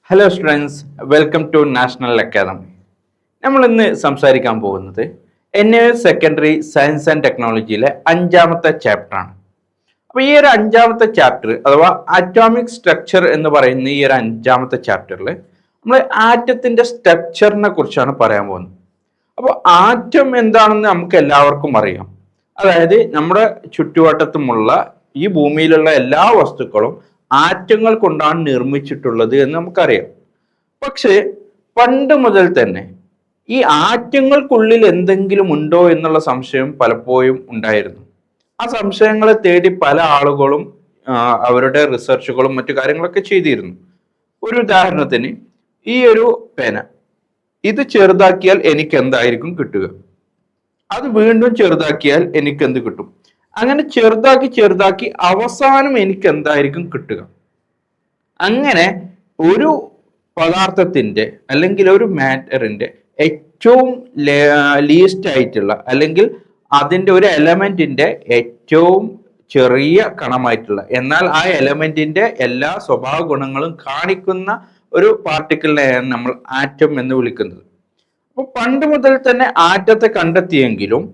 Hello students, welcome to national academy. നമ്മൾ ഇന്ന് സംസാരിക്കാൻ പോകുന്നത് സെക്കൻഡറി സയൻസ് ആൻഡ് ടെക്നോളജിയിലെ 5ാമത്തെ ചാപ്റ്ററാണ്. അപ്പോൾ ഈ ഒരു 5ാമത്തെ ചാപ്റ്റർ അഥവാ അറ്റോമിക് സ്ട്രക്ചർ എന്ന് പറയുന്ന ഈ ഒരു 5ാമത്തെ ചാപ്റ്ററിൽ നമ്മൾ ആറ്റത്തിന്റെ സ്ട്രക്ചറിനെ കുറിച്ചാണ് പറയാൻ പോകുന്നത്. അപ്പോൾ ആറ്റം എന്താണെന്ന് നമുക്ക് എല്ലാവർക്കും അറിയാം. അതായത് നമ്മുടെ ചുറ്റുവട്ടത്തുമുള്ള ഈ ഭൂമിയിലുള്ള എല്ലാ വസ്തുക്കളും ആറ്റങ്ങൾ കൊണ്ടാണ് നിർമ്മിച്ചിട്ടുള്ളത് എന്ന് നമുക്കറിയാം. പക്ഷേ പണ്ട് മുതൽ തന്നെ ഈ ആറ്റങ്ങൾക്കുള്ളിൽ എന്തെങ്കിലും ഉണ്ടോ എന്നുള്ള സംശയം പലപ്പോഴും ഉണ്ടായിരുന്നു. ആ സംശയങ്ങളെ തേടി പല ആളുകളും അവരുടെ റിസർച്ചുകളും മറ്റു കാര്യങ്ങളൊക്കെ ചെയ്തിരുന്നു. ഒരു ഉദാഹരണത്തിന്, ഈ ഒരു പേന, ഇത് ചെറുതാക്കിയാൽ എനിക്ക് എന്തായിരിക്കും കിട്ടുക? അത് വീണ്ടും ചെറുതാക്കിയാൽ എനിക്ക് എന്ത് കിട്ടും? അങ്ങനെ ചെറുതാക്കി അവസാനം എനിക്ക് എന്തായിരിക്കും കിട്ടുക? അങ്ങനെ ഒരു പദാർത്ഥത്തിന്റെ അല്ലെങ്കിൽ ഒരു മാറ്ററിന്റെ ഏറ്റവും ലീസ്റ്റ് ആയിട്ടുള്ള അല്ലെങ്കിൽ അതിന്റെ ഒരു എലമെന്റിന്റെ ഏറ്റവും ചെറിയ കണമായിട്ടുള്ള എന്നാൽ ആ എലമെന്റിന്റെ എല്ലാ സ്വഭാവ ഗുണങ്ങളും കാണിക്കുന്ന ഒരു പാർട്ടിക്കിളിനെയാണ് നമ്മൾ ആറ്റം എന്ന് വിളിക്കുന്നത്. അപ്പോൾ പണ്ട് മുതൽ തന്നെ ആറ്റത്തെ കണ്ടെത്തിയെങ്കിലും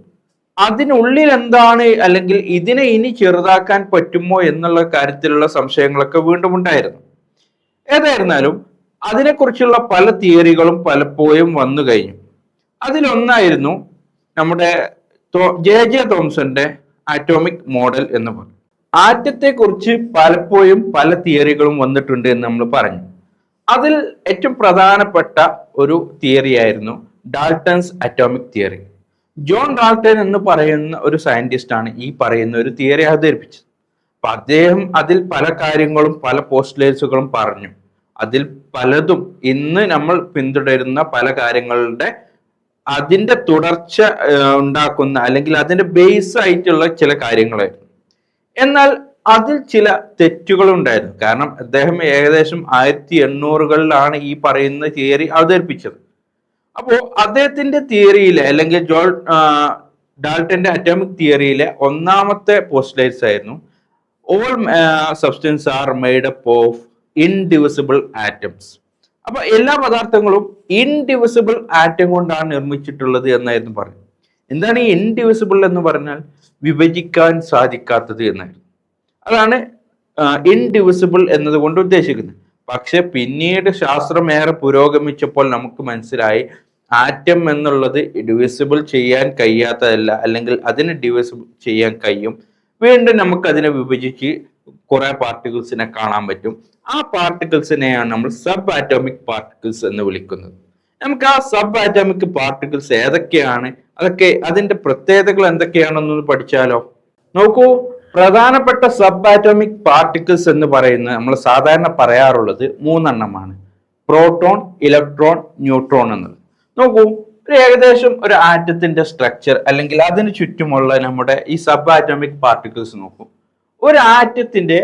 അതിനുള്ളിൽ എന്താണ് അല്ലെങ്കിൽ ഇതിനെ ഇനി ചെറുതാക്കാൻ പറ്റുമോ എന്നുള്ള കാര്യത്തിലുള്ള സംശയങ്ങളൊക്കെ വീണ്ടും ഉണ്ടായിരുന്നു. ഏതായിരുന്നാലും അതിനെക്കുറിച്ചുള്ള പല തിയറികളും പലപ്പോഴും വന്നു കഴിഞ്ഞു. അതിലൊന്നായിരുന്നു നമ്മുടെ ജെ തോംസന്റെ ആറ്റോമിക് മോഡൽ എന്ന് പറഞ്ഞു. ആറ്റത്തെക്കുറിച്ച് പലപ്പോഴും പല തിയറികളും വന്നിട്ടുണ്ട് എന്ന് നമ്മൾ പറഞ്ഞു. അതിൽ ഏറ്റവും പ്രധാനപ്പെട്ട ഒരു തിയറി ആയിരുന്നു Dalton's atomic theory. John Dalton എന്ന് പറയുന്ന ഒരു സയന്റിസ്റ്റ് ആണ് ഈ പറയുന്ന ഒരു തിയറി അവതരിപ്പിച്ചത്. അപ്പൊ അദ്ദേഹം അതിൽ പല കാര്യങ്ങളും പല പോസ്റ്റുലേറ്റ്സുകളും പറഞ്ഞു. അതിൽ പലതും ഇന്ന് നമ്മൾ പിന്തുടരുന്ന പല കാര്യങ്ങളുടെ അതിന്റെ തുടർച്ച ഉണ്ടാക്കുന്ന അല്ലെങ്കിൽ അതിന്റെ ബേസ് ആയിട്ടുള്ള ചില കാര്യങ്ങളായിരുന്നു. എന്നാൽ അതിൽ ചില തെറ്റുകൾ ഉണ്ടായിരുന്നു. കാരണം അദ്ദേഹം ഏകദേശം 1800-കളിലാണ് ഈ പറയുന്ന തിയറി അവതരിപ്പിച്ചത്. അപ്പോ അദ്ദേഹത്തിന്റെ തിയറിയിലെ അല്ലെങ്കിൽ ഡാൾട്ടന്റെ അറ്റോമിക് തിയറിയിലെ ഒന്നാമത്തെ പോസ്റ്റുലേറ്റ്സ് ആയിരുന്നു all substance are made up of indivisible atoms. അപ്പൊ എല്ലാ പദാർത്ഥങ്ങളും ഇൻഡിവിസിബിൾ ആറ്റം കൊണ്ടാണ് നിർമ്മിച്ചിട്ടുള്ളത് എന്നായിരുന്നു പറഞ്ഞത്. എന്താണ് ഈ ഇൻഡിവിസിബിൾ എന്ന് പറഞ്ഞാൽ? വിഭജിക്കാൻ സാധിക്കാത്തത് എന്നായിരുന്നു. അതാണ് ഇൻഡിവിസിബിൾ എന്നതുകൊണ്ട് ഉദ്ദേശിക്കുന്നത്. പക്ഷെ പിന്നീട് ശാസ്ത്രം ഏറെ പുരോഗമിച്ചപ്പോൾ നമുക്ക് മനസ്സിലായി ആറ്റം എന്നുള്ളത് ഡിവിസിബിൾ ചെയ്യാൻ കഴിയാത്തതല്ല, അല്ലെങ്കിൽ അതിനെ ഡിവിസിബിൾ ചെയ്യാൻ കഴിയും. വീണ്ടും നമുക്ക് അതിനെ വിഭജിച്ച് കുറെ പാർട്ടിക്കിൾസിനെ കാണാൻ പറ്റും. ആ പാർട്ടിക്കിൾസിനെയാണ് നമ്മൾ സബ് ആറ്റോമിക് പാർട്ടിക്കിൾസ് എന്ന് വിളിക്കുന്നത്. നമുക്ക് ആ സബ് ആറ്റോമിക് പാർട്ടിക്കിൾസ് ഏതൊക്കെയാണ്, അതൊക്കെ അതിന്റെ പ്രത്യേകതകൾ എന്തൊക്കെയാണെന്നൊന്ന് പഠിച്ചാലോ? നോക്കൂ, പ്രധാനപ്പെട്ട സബ് ആറ്റോമിക് പാർട്ടിക്കിൾസ് എന്ന് പറയുന്നത് നമ്മൾ സാധാരണ പറയാറുള്ളത് 3 പ്രോട്ടോൺ, ഇലക്ട്രോൺ, ന്യൂട്രോൺ എന്നുള്ളത്. നോക്കൂ, ഏകദേശം ഒരു ആറ്റത്തിന്റെ സ്ട്രക്ചർ അല്ലെങ്കിൽ അതിന് ചുറ്റുമുള്ള നമ്മുടെ ഈ സബ് ആറ്റോമിക് പാർട്ടിക്കിൾസ് നോക്കൂ. ഒരു ആറ്റത്തിന്റെ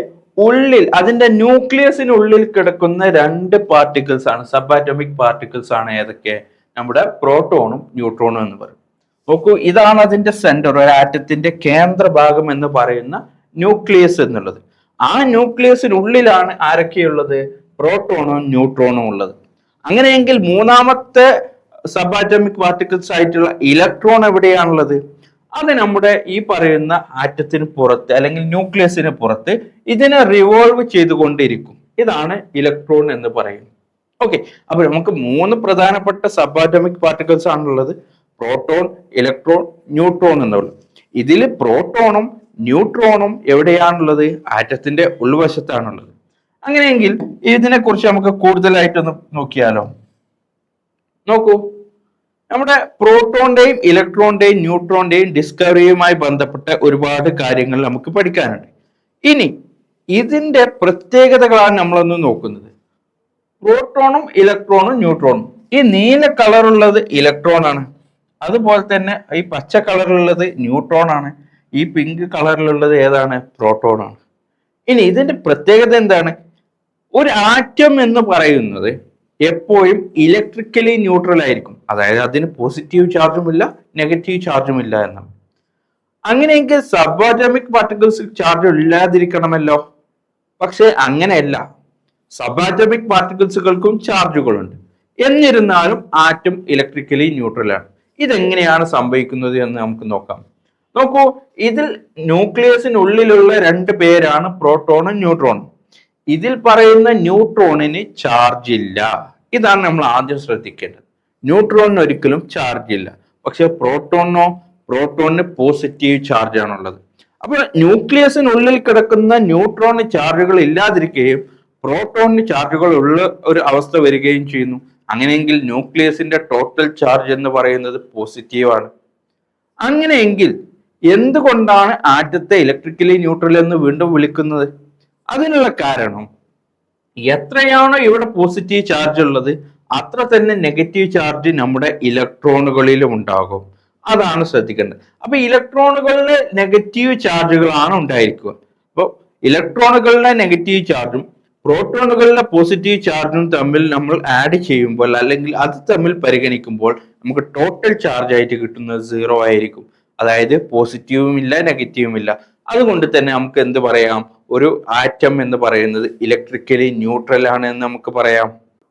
ഉള്ളിൽ, അതിന്റെ ന്യൂക്ലിയസിനുള്ളിൽ കിടക്കുന്ന 2 പാർട്ടിക്കിൾസ് ആണ് സബ് ആറ്റോമിക് പാർട്ടിക്കിൾസ് ആണ്. ഏതൊക്കെ? നമ്മുടെ പ്രോട്ടോണും ന്യൂട്രോണും എന്ന് പറയും. നോക്കൂ, ഇതാണ് അതിന്റെ സെന്റർ, ഒരു ആറ്റത്തിന്റെ കേന്ദ്ര ഭാഗം എന്ന് പറയുന്ന ന്യൂക്ലിയസ് എന്നുള്ളത്. ആ ന്യൂക്ലിയസിനുള്ളിലാണ് ആരൊക്കെയുള്ളത്? പ്രോട്ടോണും ന്യൂട്രോണും ഉള്ളത്. അങ്ങനെയെങ്കിൽ മൂന്നാമത്തെ സബ് ആറ്റോമിക് പാർട്ടിക്കിൾസ് ആയിട്ടുള്ള ഇലക്ട്രോൺ എവിടെയാണുള്ളത്? അത് നമ്മുടെ ഈ പറയുന്ന ആറ്റത്തിന് പുറത്ത് അല്ലെങ്കിൽ ന്യൂക്ലിയസിന് പുറത്ത് ഇതിനെ റിവോൾവ് ചെയ്തുകൊണ്ടിരിക്കും. ഇതാണ് ഇലക്ട്രോൺ എന്ന് പറയുന്നത്. ഓക്കെ, അപ്പൊ നമുക്ക് 3 പ്രധാനപ്പെട്ട സബ് ആറ്റോമിക് പാർട്ടിക്കിൾസ് ആണുള്ളത്: പ്രോട്ടോൺ, ഇലക്ട്രോൺ, ന്യൂട്രോൺ എന്നുള്ളത്. ഇതിൽ പ്രോട്ടോണും ന്യൂട്രോണും എവിടെയാണുള്ളത്? ആറ്റത്തിന്റെ ഉൾവശത്താണുള്ളത്. അങ്ങനെയെങ്കിൽ ഇതിനെ കുറിച്ച് നമുക്ക് കൂടുതലായിട്ടൊന്ന് നോക്കിയാലോ? നോക്കൂ, നമ്മുടെ പ്രോട്ടോണിന്റെയും ഇലക്ട്രോണിന്റെയും ന്യൂട്രോണിന്റെയും ഡിസ്കവറിയുമായി ബന്ധപ്പെട്ട ഒരുപാട് കാര്യങ്ങൾ നമുക്ക് പഠിക്കാനുണ്ട്. ഇനി ഇതിന്റെ പ്രത്യേകതകളാണ് നമ്മളൊന്ന് നോക്കുന്നത്. പ്രോട്ടോണും ഇലക്ട്രോണും ന്യൂട്രോണും. ഈ നീല കളറുള്ളത് ഇലക്ട്രോൺ ആണ്. അതുപോലെ തന്നെ ഈ പച്ച കളറിലുള്ളത് ന്യൂട്രോൺ ആണ്. ഈ പിങ്ക് കളറിലുള്ളത് ഏതാണ്? പ്രോട്ടോൺ ആണ്. ഇനി ഇതിന്റെ പ്രത്യേകത എന്താണ്? ഒരു ആറ്റം എന്ന് പറയുന്നത് എപ്പോഴും ഇലക്ട്രിക്കലി ന്യൂട്രൽ ആയിരിക്കും. അതായത് അതിന് പോസിറ്റീവ് ചാർജുമില്ല, നെഗറ്റീവ് ചാർജുമില്ല എന്നാണ്. അങ്ങനെയെങ്കിൽ സബ് ആറ്റോമിക് പാർട്ടിക്കിൾസ് ചാർജ് ഇല്ലാതിരിക്കണമല്ലോ. പക്ഷെ അങ്ങനെയല്ല. സബാറ്റോമിക് പാർട്ടിക്കിൾസുകൾക്കും ചാർജുകളുണ്ട്. എന്നിരുന്നാലും ആറ്റം ഇലക്ട്രിക്കലി ന്യൂട്രൽ ആണ്. ഇതെങ്ങനെയാണ് സംഭവിക്കുന്നത് എന്ന് നമുക്ക് നോക്കാം. നോക്കൂ, ഇതിൽ ന്യൂക്ലിയസിനുള്ളിലുള്ള രണ്ട് പേരാണ് പ്രോട്ടോണും ന്യൂട്രോണും. ഇതിൽ പറയുന്ന ന്യൂട്രോണിന് ചാർജ് ഇല്ല. ഇതാണ് നമ്മൾ ആദ്യം ശ്രദ്ധിക്കേണ്ടത്. ന്യൂട്രോണിന് ഒരിക്കലും ചാർജ് ഇല്ല. പക്ഷെ പ്രോട്ടോണിന് പോസിറ്റീവ് ചാർജ് ആണുള്ളത്. അപ്പോൾ ന്യൂക്ലിയസിനുള്ളിൽ കിടക്കുന്ന ന്യൂട്രോണിന് ചാർജുകൾ ഇല്ലാതിരിക്കുകയും പ്രോട്ടോണിന് ചാർജുകൾ ഉള്ള ഒരു അവസ്ഥ വരികയും ചെയ്യുന്നു. അങ്ങനെയെങ്കിൽ ന്യൂക്ലിയസിന്റെ ടോട്ടൽ ചാർജ് എന്ന് പറയുന്നത് പോസിറ്റീവ് ആണ്. അങ്ങനെയെങ്കിൽ എന്തുകൊണ്ടാണ് ആറ്റത്തെ ഇലക്ട്രിക്കലി ന്യൂട്രൽ എന്ന് വീണ്ടും വിളിക്കുന്നത്? അതിനുള്ള കാരണം, എത്രയാണോ ഇവിടെ പോസിറ്റീവ് ചാർജ് ഉള്ളത് അത്ര തന്നെ നെഗറ്റീവ് ചാർജ് നമ്മുടെ ഇലക്ട്രോണുകളിലും ഉണ്ടാകും. അതാണ് ശ്രദ്ധിക്കേണ്ടത്. അപ്പൊ ഇലക്ട്രോണുകളിലെ നെഗറ്റീവ് ചാർജുകളാണ് ഉണ്ടായിരിക്കുക. അപ്പോൾ ഇലക്ട്രോണുകളിലെ നെഗറ്റീവ് ചാർജും പ്രോട്ടോണുകളിലെ പോസിറ്റീവ് ചാർജും തമ്മിൽ നമ്മൾ ആഡ് ചെയ്യുമ്പോൾ അല്ലെങ്കിൽ അത് തമ്മിൽ പരിഗണിക്കുമ്പോൾ നമുക്ക് ടോട്ടൽ ചാർജ് ആയിട്ട് കിട്ടുന്നത് 0 ആയിരിക്കും. അതായത് പോസിറ്റീവും ഇല്ല നെഗറ്റീവും ഇല്ല. അതുകൊണ്ട് തന്നെ നമുക്ക് എന്ത് പറയാം, ഒരു ആറ്റം എന്ന് പറയുന്നത് ഇലക്ട്രിക്കലി ന്യൂട്രൽ ആണ് എന്ന് നമുക്ക് പറയാം.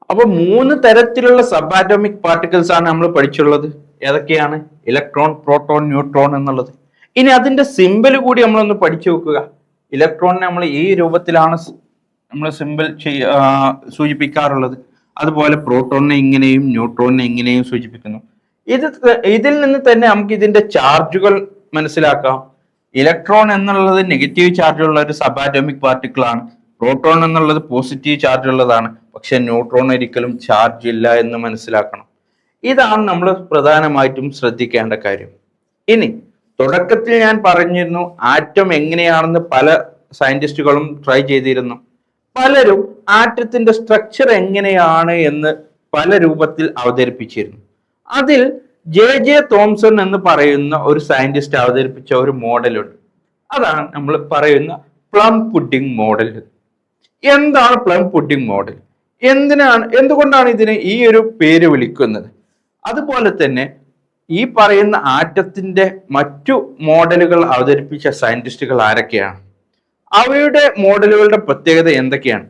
അപ്പൊ 3 തരത്തിലുള്ള സബ് ആറ്റോമിക് പാർട്ടിക്കിൾസ് ആണ് നമ്മൾ പഠിച്ചുള്ളത്. ഏതൊക്കെയാണ്? ഇലക്ട്രോൺ, പ്രോട്ടോൺ, ന്യൂട്രോൺ എന്നുള്ളത്. ഇനി അതിന്റെ സിമ്പിൾ കൂടി നമ്മളൊന്ന് പഠിച്ചു വെക്കുക. ഇലക്ട്രോണിനെ നമ്മൾ ഈ രൂപത്തിലാണ് നമ്മൾ സിമ്പിൾ സൂചിപ്പിക്കാറുള്ളത്. അതുപോലെ പ്രോട്ടോണിനെ ഇങ്ങനെയും ന്യൂട്രോണിനെ ഇങ്ങനെയും സൂചിപ്പിക്കുന്നു. ഇതിൽ നിന്ന് തന്നെ നമുക്ക് ഇതിന്റെ ചാർജുകൾ മനസ്സിലാക്കാം. ഇലക്ട്രോൺ എന്നുള്ളത് നെഗറ്റീവ് ചാർജ് ഉള്ള ഒരു സബ് ആറ്റോമിക് പാർട്ടിക്കിൾ ആണ്. പ്രോട്ടോൺ എന്നുള്ളത് പോസിറ്റീവ് ചാർജ് ഉള്ളതാണ്. പക്ഷെ ന്യൂട്രോൺ ഒരിക്കലും ചാർജ് ഇല്ല എന്ന് മനസ്സിലാക്കണം. ഇതാണ് നമ്മൾ പ്രധാനമായിട്ടും ശ്രദ്ധിക്കേണ്ട കാര്യം. ഇനി തുടക്കത്തിൽ ഞാൻ പറഞ്ഞിരുന്നു ആറ്റം എങ്ങനെയാണെന്ന് പല സയന്റിസ്റ്റുകളും ട്രൈ ചെയ്തിരുന്നു. പലരും ആറ്റത്തിന്റെ സ്ട്രക്ചർ എങ്ങനെയാണ് എന്ന് പല രൂപത്തിൽ അവതരിപ്പിച്ചിരുന്നു. അതിൽ ജെ തോംസൺ എന്ന് പറയുന്ന ഒരു സയന്റിസ്റ്റ് അവതരിപ്പിച്ച ഒരു മോഡലുണ്ട്. അതാണ് നമ്മൾ പറയുന്ന പ്ലം പുഡിംഗ് മോഡൽ. എന്താണ് പ്ലം പുഡിംഗ് മോഡൽ? എന്തുകൊണ്ടാണ് ഇതിന് ഈ ഒരു പേര് വിളിക്കുന്നത്? അതുപോലെ തന്നെ ഈ പറയുന്ന ആറ്റത്തിന്റെ മറ്റു മോഡലുകൾ അവതരിപ്പിച്ച സയന്റിസ്റ്റുകൾ ആരൊക്കെയാണ്? അവയുടെ മോഡലുകളുടെ പ്രത്യേകത എന്തൊക്കെയാണ്?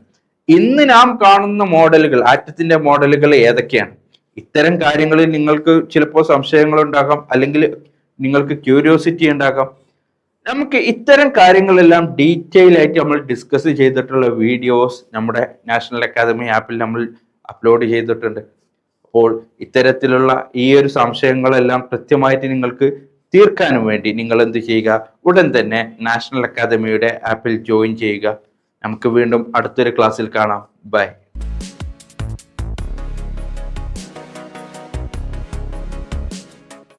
ഇന്ന് നാം കാണുന്ന മോഡലുകൾ, ആറ്റത്തിന്റെ മോഡലുകൾ ഏതൊക്കെയാണ്? ഇത്തരം കാര്യങ്ങളിൽ നിങ്ങൾക്ക് ചിലപ്പോൾ സംശയങ്ങൾ ഉണ്ടാകാം, അല്ലെങ്കിൽ നിങ്ങൾക്ക് ക്യൂരിയോസിറ്റി ഉണ്ടാകാം. നമുക്ക് ഇത്തരം കാര്യങ്ങളെല്ലാം ഡീറ്റെയിൽ ആയിട്ട് നമ്മൾ ഡിസ്കസ് ചെയ്തിട്ടുള്ള വീഡിയോസ് നമ്മുടെ നാഷണൽ അക്കാദമി ആപ്പിൽ നമ്മൾ അപ്ലോഡ് ചെയ്തിട്ടുണ്ട്. അപ്പോൾ ഇത്തരത്തിലുള്ള ഈ ഒരു സംശയങ്ങളെല്ലാം കൃത്യമായിട്ട് നിങ്ങൾക്ക് തീർക്കാനും വേണ്ടി നിങ്ങൾ എന്ത് ചെയ്യുക, ഉടൻ തന്നെ നാഷണൽ അക്കാദമിയുടെ ആപ്പിൽ ജോയിൻ ചെയ്യുക. നമുക്ക് വീണ്ടും അടുത്തൊരു ക്ലാസ്സിൽ കാണാം. ബൈ.